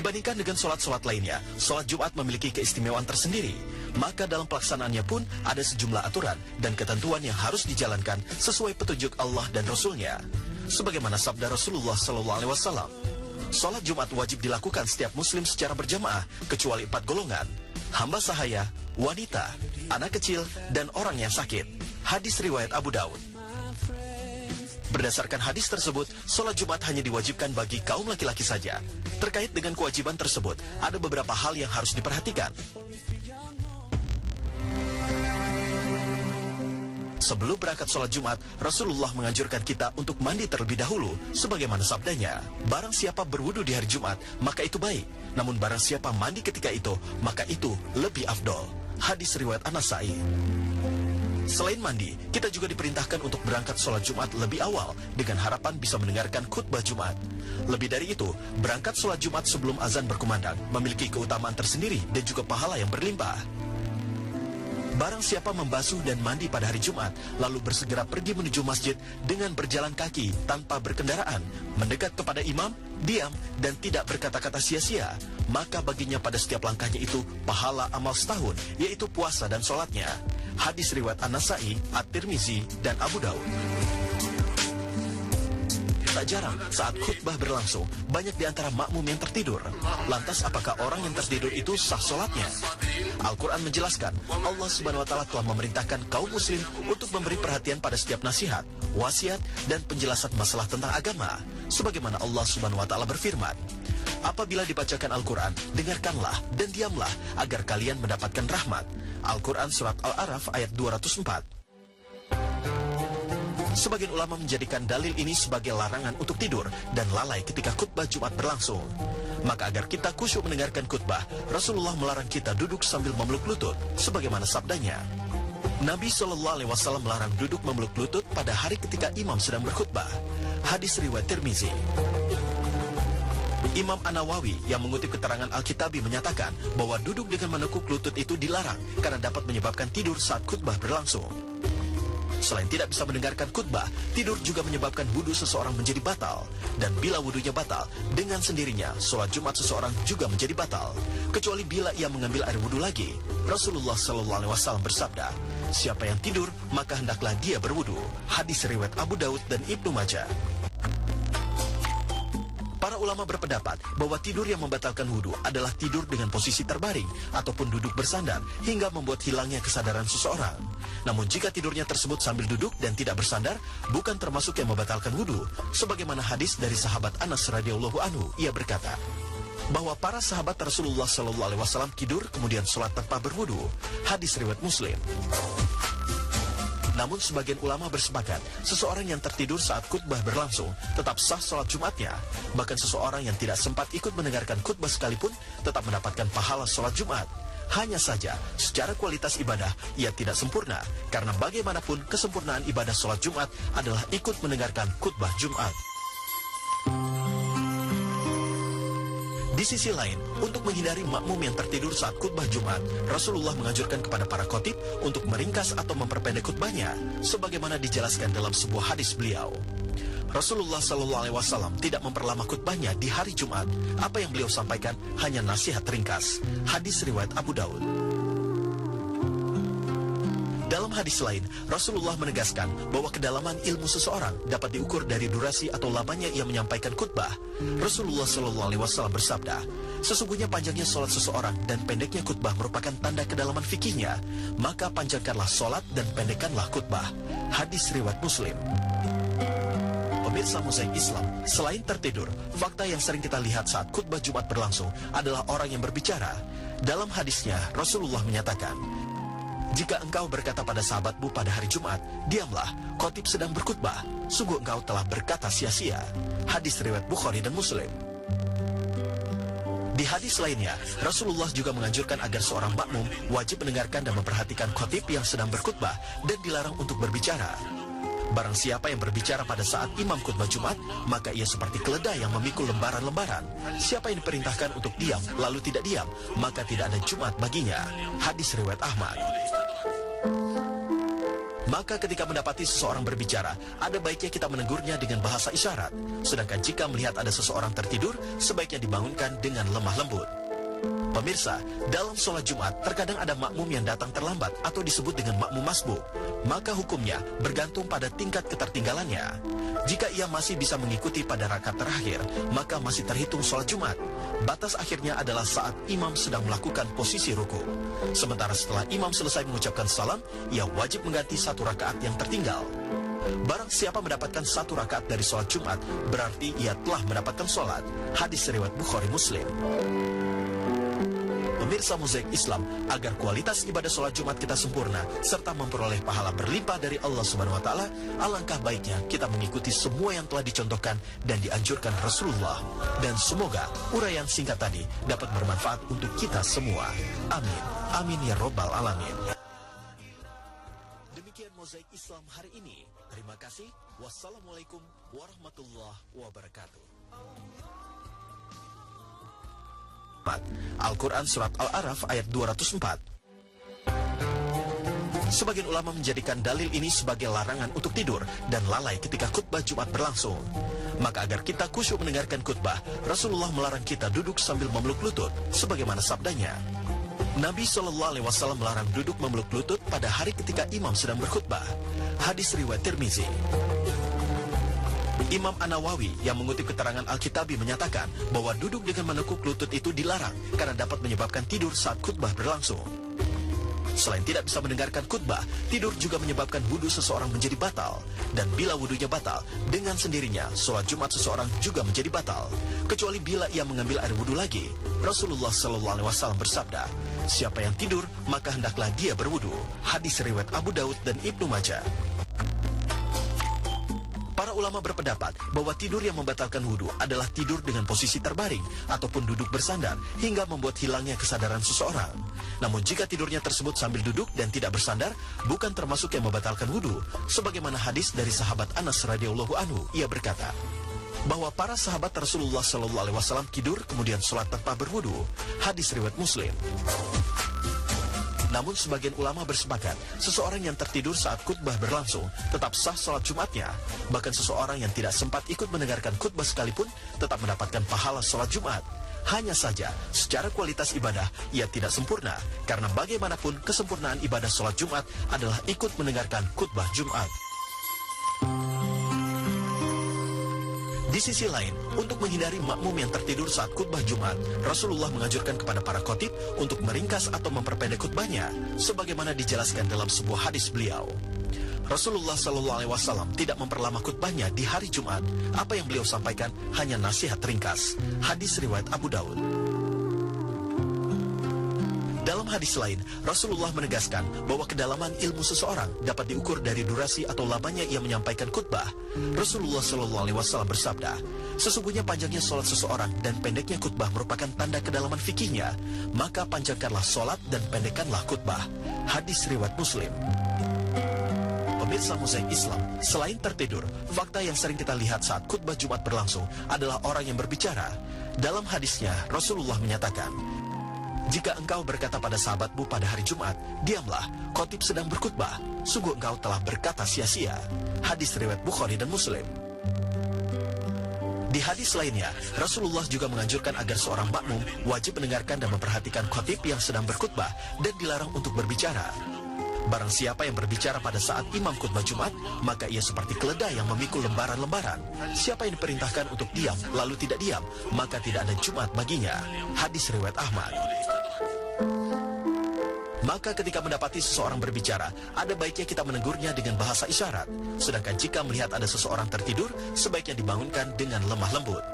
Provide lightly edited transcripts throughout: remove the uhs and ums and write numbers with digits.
Dibandingkan dengan sholat-sholat lainnya, sholat Jumat memiliki keistimewaan tersendiri. Maka dalam pelaksanaannya pun ada sejumlah aturan dan ketentuan yang harus dijalankan sesuai petunjuk Allah dan Rasul-Nya. Sebagaimana sabda Rasulullah SAW, sholat Jumat wajib dilakukan setiap muslim secara berjamaah, kecuali 4 golongan: hamba sahaya, wanita, anak kecil, dan orang yang sakit. Hadis riwayat Abu Daud. Berdasarkan hadis tersebut, sholat Jumat hanya diwajibkan bagi kaum laki-laki saja. Terkait dengan kewajiban tersebut, ada beberapa hal yang harus diperhatikan. Sebelum berangkat sholat Jumat, Rasulullah menganjurkan kita untuk mandi terlebih dahulu, sebagaimana sabdanya, barang siapa berwudu di hari Jumat, maka itu baik. Namun barang siapa mandi ketika itu, maka itu lebih afdol. Hadis riwayat An-Nasai. Selain mandi, kita juga diperintahkan untuk berangkat sholat Jumat lebih awal dengan harapan bisa mendengarkan khutbah Jumat. Lebih dari itu, berangkat sholat Jumat sebelum azan berkumandang memiliki keutamaan tersendiri dan juga pahala yang berlimpah. Barang siapa membasuh dan mandi pada hari Jumat, lalu bersegera pergi menuju masjid dengan berjalan kaki tanpa berkendaraan, mendekat kepada imam, diam, dan tidak berkata-kata sia-sia, maka baginya pada setiap langkahnya itu pahala amal setahun, yaitu puasa dan sholatnya. Hadis riwayat An-Nasai, At-Tirmizi, dan Abu Daud. Tak jarang saat khutbah berlangsung, banyak di antara makmum yang tertidur. Lantas apakah orang yang tertidur itu sah sholatnya? Al-Quran menjelaskan, Allah Subhanahu wa Ta'ala telah memerintahkan kaum muslim untuk memberi perhatian pada setiap nasihat, wasiat, dan penjelasan masalah tentang agama. Sebagaimana Allah Subhanahu wa Ta'ala berfirman, apabila dibacakan Al-Quran, dengarkanlah dan diamlah agar kalian mendapatkan rahmat. Al-Quran Surat Al-A'raf ayat 204. Sebagian ulama menjadikan dalil ini sebagai larangan untuk tidur dan lalai ketika khutbah Jumat berlangsung. Maka agar kita khusyuk mendengarkan khutbah, Rasulullah melarang kita duduk sambil memeluk lutut, sebagaimana sabdanya. Nabi SAW melarang duduk memeluk lutut pada hari ketika imam sedang berkhutbah. Hadis riwayat Tirmizi. Imam An-Nawawi yang mengutip keterangan Al-Kitabi menyatakan bahwa duduk dengan menekuk lutut itu dilarang karena dapat menyebabkan tidur saat khutbah berlangsung. Selain tidak bisa mendengarkan khutbah, tidur juga menyebabkan wudhu seseorang menjadi batal. Dan bila wudhunya batal, dengan sendirinya sholat Jumat seseorang juga menjadi batal. Kecuali bila ia mengambil air wudhu lagi. Rasulullah SAW bersabda, siapa yang tidur, maka hendaklah dia berwudhu. Hadis riwayat Abu Daud dan Ibnu Majah. Para ulama berpendapat bahwa tidur yang membatalkan wudhu adalah tidur dengan posisi terbaring ataupun duduk bersandar hingga membuat hilangnya kesadaran seseorang. Namun jika tidurnya tersebut sambil duduk dan tidak bersandar, bukan termasuk yang membatalkan wudhu. Sebagaimana hadis dari sahabat Anas radhiyallahu anhu, ia berkata bahwa para sahabat Rasulullah SAW tidur kemudian sholat tanpa berwudhu. Hadis riwayat Muslim. Namun sebagian ulama bersepakat, seseorang yang tertidur saat khutbah berlangsung tetap sah sholat Jumatnya. Bahkan seseorang yang tidak sempat ikut mendengarkan khutbah sekalipun tetap mendapatkan pahala sholat Jumat. Hanya saja, secara kualitas ibadah, ia tidak sempurna. Karena bagaimanapun kesempurnaan ibadah sholat Jumat adalah ikut mendengarkan khutbah Jumat. Di sisi lain, untuk menghindari makmum yang tertidur saat khutbah Jumat, Rasulullah menganjurkan kepada para khotib untuk meringkas atau memperpendek khutbahnya, sebagaimana dijelaskan dalam sebuah hadis beliau. Rasulullah SAW tidak memperlama khutbahnya di hari Jumat. Apa yang beliau sampaikan hanya nasihat ringkas. Hadis riwayat Abu Daud. Dalam hadis lain, Rasulullah menegaskan bahwa kedalaman ilmu seseorang dapat diukur dari durasi atau lamanya ia menyampaikan khutbah. Rasulullah SAW bersabda, sesungguhnya panjangnya sholat seseorang dan pendeknya khutbah merupakan tanda kedalaman fikihnya. Maka panjangkanlah sholat dan pendekkanlah khutbah. Hadis riwayat Muslim. Pemirsa Mozaik Islam, selain tertidur, fakta yang sering kita lihat saat khutbah Jumat berlangsung adalah orang yang berbicara. Dalam hadisnya, Rasulullah menyatakan, jika engkau berkata pada sahabatmu pada hari Jumat, diamlah, khotib sedang berkhutbah, sungguh engkau telah berkata sia-sia. Hadis riwayat Bukhari dan Muslim. Di hadis lainnya, Rasulullah juga menganjurkan agar seorang makmum wajib mendengarkan dan memperhatikan khotib yang sedang berkhutbah dan dilarang untuk berbicara. Barang siapa yang berbicara pada saat imam khutbah Jumat, maka ia seperti keledai yang memikul lembaran-lembaran. Siapa yang diperintahkan untuk diam lalu tidak diam, maka tidak ada Jumat baginya. Hadis riwayat Ahmad. Maka ketika mendapati seseorang berbicara, ada baiknya kita menegurnya dengan bahasa isyarat. Sedangkan jika melihat ada seseorang tertidur, sebaiknya dibangunkan dengan lemah lembut. Pemirsa, dalam sholat Jumat terkadang ada makmum yang datang terlambat atau disebut dengan makmum masbuk. Maka hukumnya bergantung pada tingkat ketertinggalannya. Jika ia masih bisa mengikuti pada rakaat terakhir, maka masih terhitung sholat Jumat. Batas akhirnya adalah saat imam sedang melakukan posisi ruku. Sementara setelah imam selesai mengucapkan salam, ia wajib mengganti satu rakaat yang tertinggal. Barang siapa mendapatkan satu rakaat dari sholat Jumat, berarti ia telah mendapatkan sholat. Hadis riwayat Bukhari Muslim. Pemirsa Mozaik Islam, agar kualitas ibadah sholat Jumat kita sempurna serta memperoleh pahala berlimpah dari Allah Subhanahu wa taala, alangkah baiknya kita mengikuti semua yang telah dicontohkan dan dianjurkan Rasulullah. Dan semoga uraian singkat tadi dapat bermanfaat untuk kita semua. Amin. Amin ya robbal alamin. Demikian Mozaik Islam hari ini. Terima kasih. Wassalamualaikum warahmatullahi wabarakatuh. Al-Quran Surat Al-A'raf ayat 204. Sebagian ulama menjadikan dalil ini sebagai larangan untuk tidur dan lalai ketika khutbah Jumat berlangsung. Maka agar kita khusyuk mendengarkan khutbah, Rasulullah melarang kita duduk sambil memeluk lutut, sebagaimana sabdanya. Nabi SAW melarang duduk memeluk lutut pada hari ketika imam sedang berkhutbah. Hadis riwayat Tirmizi. Imam An-Nawawi yang mengutip keterangan Al-Kitabi menyatakan bahwa duduk dengan menekuk lutut itu dilarang karena dapat menyebabkan tidur saat khutbah berlangsung. Selain tidak bisa mendengarkan khutbah, tidur juga menyebabkan wudhu seseorang menjadi batal. Dan bila wudhunya batal, dengan sendirinya sholat Jumat seseorang juga menjadi batal. Kecuali bila ia mengambil air wudhu lagi. Rasulullah SAW bersabda, siapa yang tidur, maka hendaklah dia berwudhu. Hadis riwayat Abu Daud dan Ibnu Majah. Para ulama berpendapat bahwa tidur yang membatalkan wudhu adalah tidur dengan posisi terbaring ataupun duduk bersandar hingga membuat hilangnya kesadaran seseorang. Namun jika tidurnya tersebut sambil duduk dan tidak bersandar, bukan termasuk yang membatalkan wudhu. Sebagaimana hadis dari sahabat Anas radhiyallahu anhu, ia berkata bahwa para sahabat Rasulullah SAW tidur kemudian sholat tanpa berwudhu. Hadis riwayat Muslim. Namun sebagian ulama bersepakat, seseorang yang tertidur saat khutbah berlangsung tetap sah sholat Jumatnya. Bahkan seseorang yang tidak sempat ikut mendengarkan khutbah sekalipun tetap mendapatkan pahala sholat Jumat. Hanya saja, secara kualitas ibadah, ia tidak sempurna. Karena bagaimanapun kesempurnaan ibadah sholat Jumat adalah ikut mendengarkan khutbah Jumat. Di sisi lain, untuk menghindari makmum yang tertidur saat khutbah Jumat, Rasulullah menganjurkan kepada para khotib untuk meringkas atau memperpendek khutbahnya, sebagaimana dijelaskan dalam sebuah hadis beliau. Rasulullah SAW tidak memperlama khutbahnya di hari Jumat. Apa yang beliau sampaikan hanya nasihat ringkas. Hadis riwayat Abu Daud. Dalam hadis lain, Rasulullah menegaskan bahwa kedalaman ilmu seseorang dapat diukur dari durasi atau lamanya ia menyampaikan khutbah. Rasulullah SAW bersabda, sesungguhnya panjangnya sholat seseorang dan pendeknya khutbah merupakan tanda kedalaman fikihnya. Maka panjangkanlah sholat dan pendekkanlah khutbah. Hadis riwayat Muslim. Pemirsa Mozaik Islam, selain tertidur, fakta yang sering kita lihat saat khutbah Jumat berlangsung adalah orang yang berbicara. Dalam hadisnya, Rasulullah menyatakan, jika engkau berkata pada sahabatmu pada hari Jumat, diamlah, khotib sedang berkhutbah, sungguh engkau telah berkata sia-sia. Hadis riwayat Bukhari dan Muslim. Di hadis lainnya, Rasulullah juga menganjurkan agar seorang makmum wajib mendengarkan dan memperhatikan khotib yang sedang berkhutbah dan dilarang untuk berbicara. Barang siapa yang berbicara pada saat imam khutbah Jumat, maka ia seperti keledai yang memikul lembaran-lembaran. Siapa yang diperintahkan untuk diam lalu tidak diam, maka tidak ada Jumat baginya. Hadis riwayat Ahmad. Maka ketika mendapati seseorang berbicara, ada baiknya kita menegurnya dengan bahasa isyarat. Sedangkan jika melihat ada seseorang tertidur, sebaiknya dibangunkan dengan lemah lembut.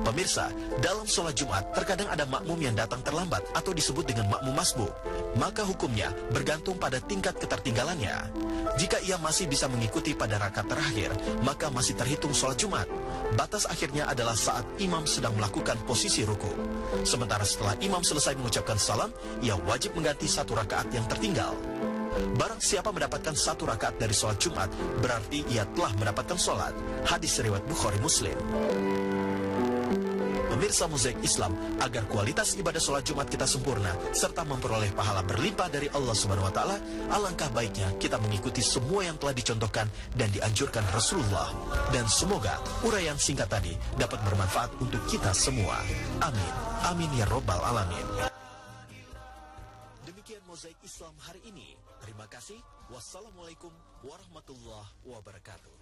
Pemirsa, dalam sholat Jumat terkadang ada makmum yang datang terlambat atau disebut dengan makmum masbuk. Maka hukumnya bergantung pada tingkat ketertinggalannya. Jika ia masih bisa mengikuti pada rakaat terakhir, maka masih terhitung sholat Jumat. Batas akhirnya adalah saat imam sedang melakukan posisi ruku. Sementara setelah imam selesai mengucapkan salam, ia wajib mengganti satu rakaat yang tertinggal. Barang siapa mendapatkan satu rakaat dari sholat Jumat, berarti ia telah mendapatkan sholat. Hadis riwayat Bukhari Muslim. pemirsa Mozaik Islam, agar kualitas ibadah sholat Jumat kita sempurna serta memperoleh pahala berlimpah dari Allah Subhanahu wa taala, alangkah baiknya kita mengikuti semua yang telah dicontohkan dan dianjurkan Rasulullah. Dan semoga uraian singkat tadi dapat bermanfaat untuk kita semua. Amin. Amin ya robbal alamin. Demikian Mozaik Islam hari ini. Terima kasih. Wassalamualaikum warahmatullahi wabarakatuh.